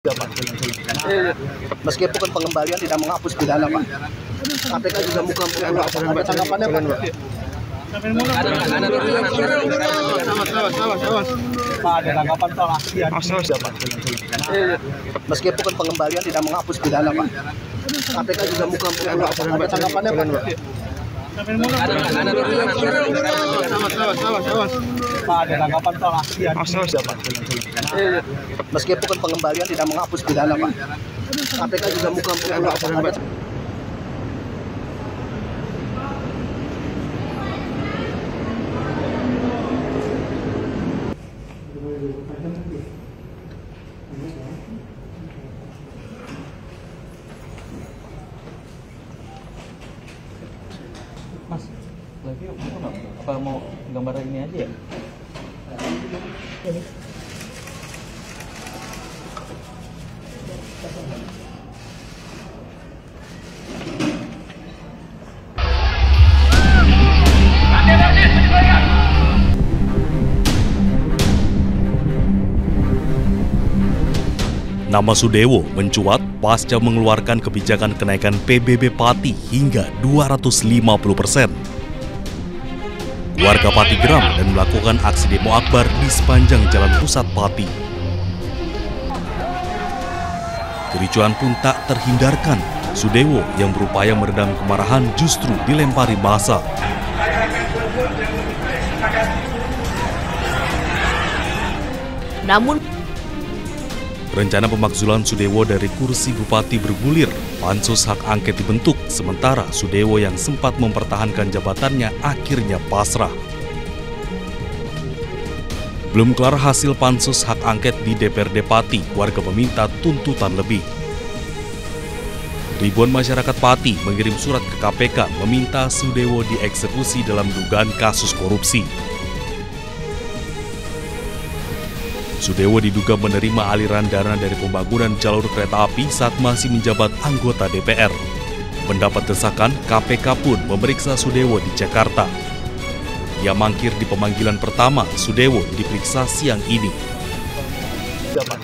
Ya, Pak. Meskipun pengembalian tidak menghapus pidana, Pak. KPK juga bukan ada tanggapannya, Pak. Pak, ada tanggapan soal aksian. Ya, Pak. Meskipun pengembalian tidak menghapus pidana, Pak. KPK juga bukan ada tanggapannya, Pak. Pak, ada tanggapan soal aksian. Ya, Pak. Meskipun pengembalian tidak menghapus pidana, Pak. KPK juga bukan ada Mas, lagi yuk, apa mau gambar ini aja ya? Ini. Nama Sudewo mencuat pasca mengeluarkan kebijakan kenaikan PBB Pati hingga 250%. Warga Pati geram dan melakukan aksi demo akbar di sepanjang jalan pusat Pati. Kericuan pun tak terhindarkan. Sudewo yang berupaya meredam kemarahan justru dilempari massa. Namun rencana pemakzulan Sudewo dari kursi bupati bergulir, pansus hak angket dibentuk, sementara Sudewo yang sempat mempertahankan jabatannya akhirnya pasrah. Belum kelar hasil pansus hak angket di DPRD Pati, warga meminta tuntutan lebih. Ribuan masyarakat Pati mengirim surat ke KPK meminta Sudewo dieksekusi dalam dugaan kasus korupsi. Sudewo diduga menerima aliran dana dari pembangunan jalur kereta api saat masih menjabat anggota DPR. Mendapat desakan, KPK pun memeriksa Sudewo di Jakarta. Ia mangkir di pemanggilan pertama, Sudewo diperiksa siang ini. Ya, Pak.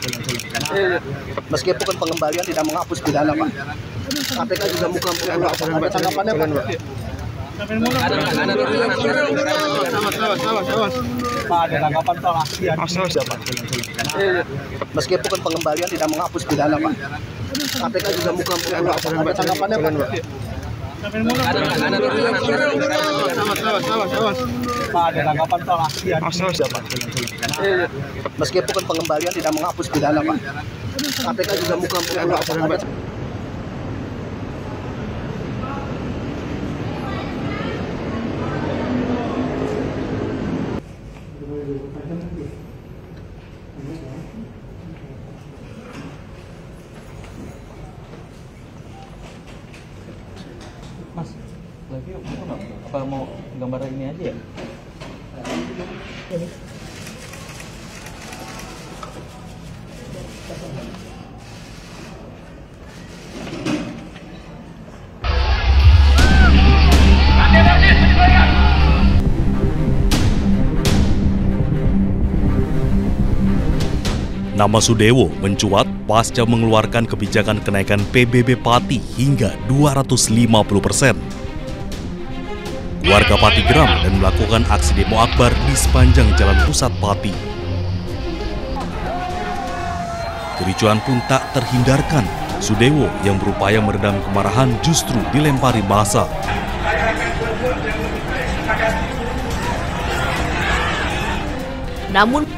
Meskipun pengembalian tidak menghapus pidana, Pak. KPK juga bukan ada tanggapannya, Pak. Pak, ada tanggapan soal aksian. Ya, Pak. Meskipun pengembalian tidak menghapus pidana, Pak. KPK juga bukan ada tanggapannya, Pak. Pak, ada tanggapan soal aksian. Ya, Pak. Meskipun pengembalian tidak menghapus pidana, Pak. KPK juga bukan ada Mas, lagi yuk, apa mau gambar ini aja ya? Ini. Nama Sudewo mencuat pasca mengeluarkan kebijakan kenaikan PBB Pati hingga 250%. Warga Pati geram dan melakukan aksi demo akbar di sepanjang jalan pusat Pati. Kericuan pun tak terhindarkan. Sudewo yang berupaya meredam kemarahan justru dilempari massa. namun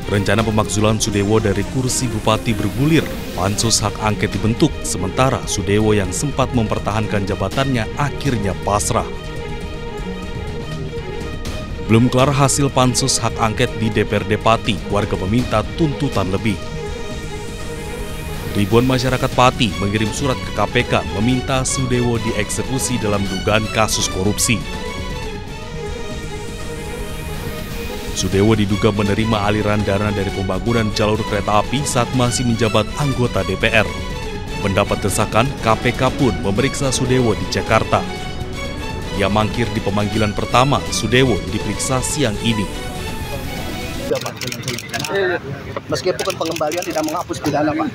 Rencana pemakzulan Sudewo dari kursi bupati bergulir, pansus hak angket dibentuk, sementara Sudewo yang sempat mempertahankan jabatannya akhirnya pasrah. Belum kelar hasil pansus hak angket di DPRD Pati, warga meminta tuntutan lebih. Ribuan masyarakat Pati mengirim surat ke KPK meminta Sudewo dieksekusi dalam dugaan kasus korupsi. Sudewo diduga menerima aliran dana dari pembangunan jalur kereta api saat masih menjabat anggota DPR. Mendapat desakan, KPK pun memeriksa Sudewo di Jakarta. Ia mangkir di pemanggilan pertama, Sudewo diperiksa siang ini. Ya, Pak. Meskipun pengembalian tidak menghapus pidana, Pak.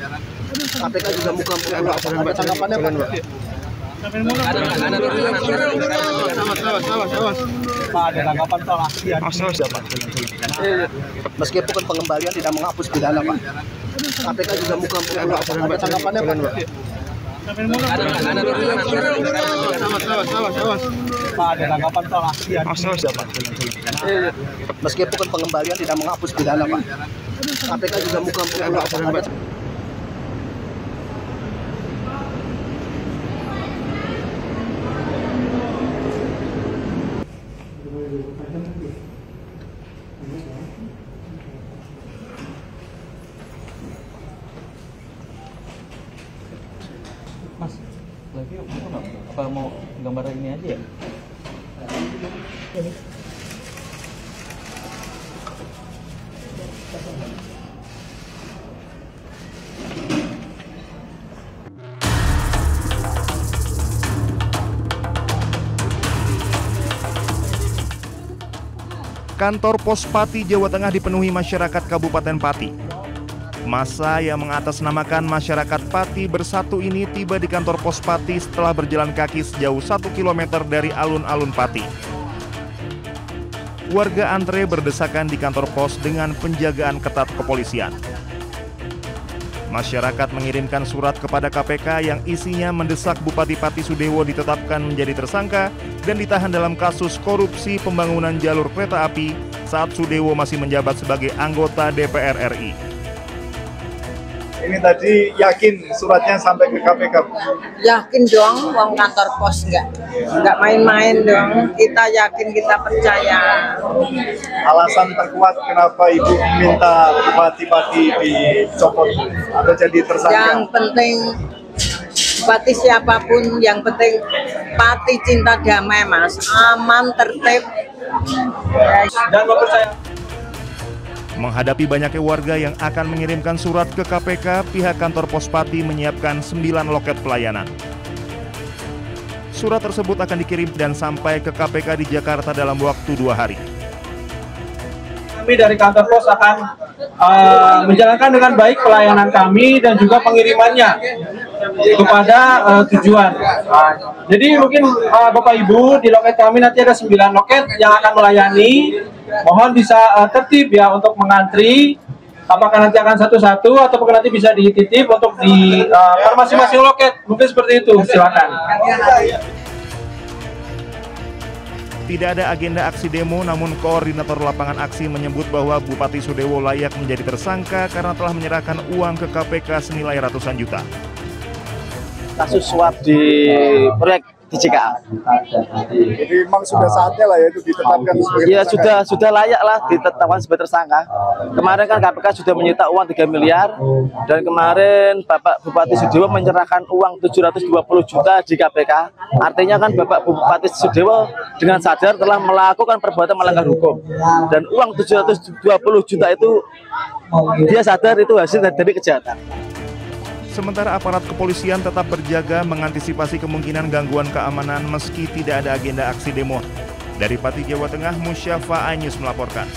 KPK juga bukan ada tanggapannya, Pak. Pak, ada tanggapan soal aksi Pak. Meskipun pengembalian tidak menghapus pidana, Pak. KPK juga bukan ada tanggapannya, Pak. Pak, ada tanggapan soal aksi Pak. Meskipun pengembalian tidak menghapus pidana, Pak. KPK juga bukan ada Mas, lagi yuk, apa mau gambar ini aja ya? Kantor Pos Pati, Jawa Tengah dipenuhi masyarakat Kabupaten Pati. Massa yang mengatasnamakan masyarakat Pati Bersatu ini tiba di kantor Pos Pati setelah berjalan kaki sejauh 1 km dari alun-alun Pati. Warga antre berdesakan di kantor pos dengan penjagaan ketat kepolisian. Masyarakat mengirimkan surat kepada KPK yang isinya mendesak Bupati Pati Sudewo ditetapkan menjadi tersangka dan ditahan dalam kasus korupsi pembangunan jalur kereta api saat Sudewo masih menjabat sebagai anggota DPR RI. Ini tadi yakin suratnya sampai ke KPK? Yakin dong, uang kantor pos nggak main-main dong. Kita yakin, kita percaya. Alasan terkuat kenapa Ibu minta Bupati Pati dicopot atau jadi tersangka? Yang penting Bupati siapapun, yang penting Pati cinta damai, Mas. Aman, tertib. dan mempercayai. Menghadapi banyaknya warga yang akan mengirimkan surat ke KPK, pihak kantor Pos Pati menyiapkan 9 loket pelayanan. Surat tersebut akan dikirim dan sampai ke KPK di Jakarta dalam waktu 2 hari. Kami dari kantor pos akan menjalankan dengan baik pelayanan kami dan juga pengirimannya kepada tujuan. Jadi mungkin Bapak Ibu di loket kami nanti ada 9 loket yang akan melayani. Mohon bisa tertib ya untuk mengantri. Apakah nanti akan satu-satu atau nanti bisa dititip untuk di masing-masing loket. Mungkin seperti itu, silakan. Tidak ada agenda aksi demo, namun koordinator lapangan aksi menyebut bahwa Bupati Sudewo layak menjadi tersangka karena telah menyerahkan uang ke KPK senilai ratusan juta. Kasus suap di proyek di JKA. Jadi memang sudah saatnya lah ya itu ditetapkan sebagai Ya tersangka. sudah layak lah ditetapkan sebagai tersangka. Kemarin kan KPK sudah menyita uang 3 miliar dan kemarin Bapak Bupati Sudewo menyerahkan uang 720 juta di KPK. Artinya kan Bapak Bupati Sudewo dengan sadar telah melakukan perbuatan melanggar hukum. Dan uang 720 juta itu dia sadar itu hasil dari kejahatan. Sementara aparat kepolisian tetap berjaga mengantisipasi kemungkinan gangguan keamanan meski tidak ada agenda aksi demo. Dari Pati, Jawa Tengah, Musyafa Anyus melaporkan.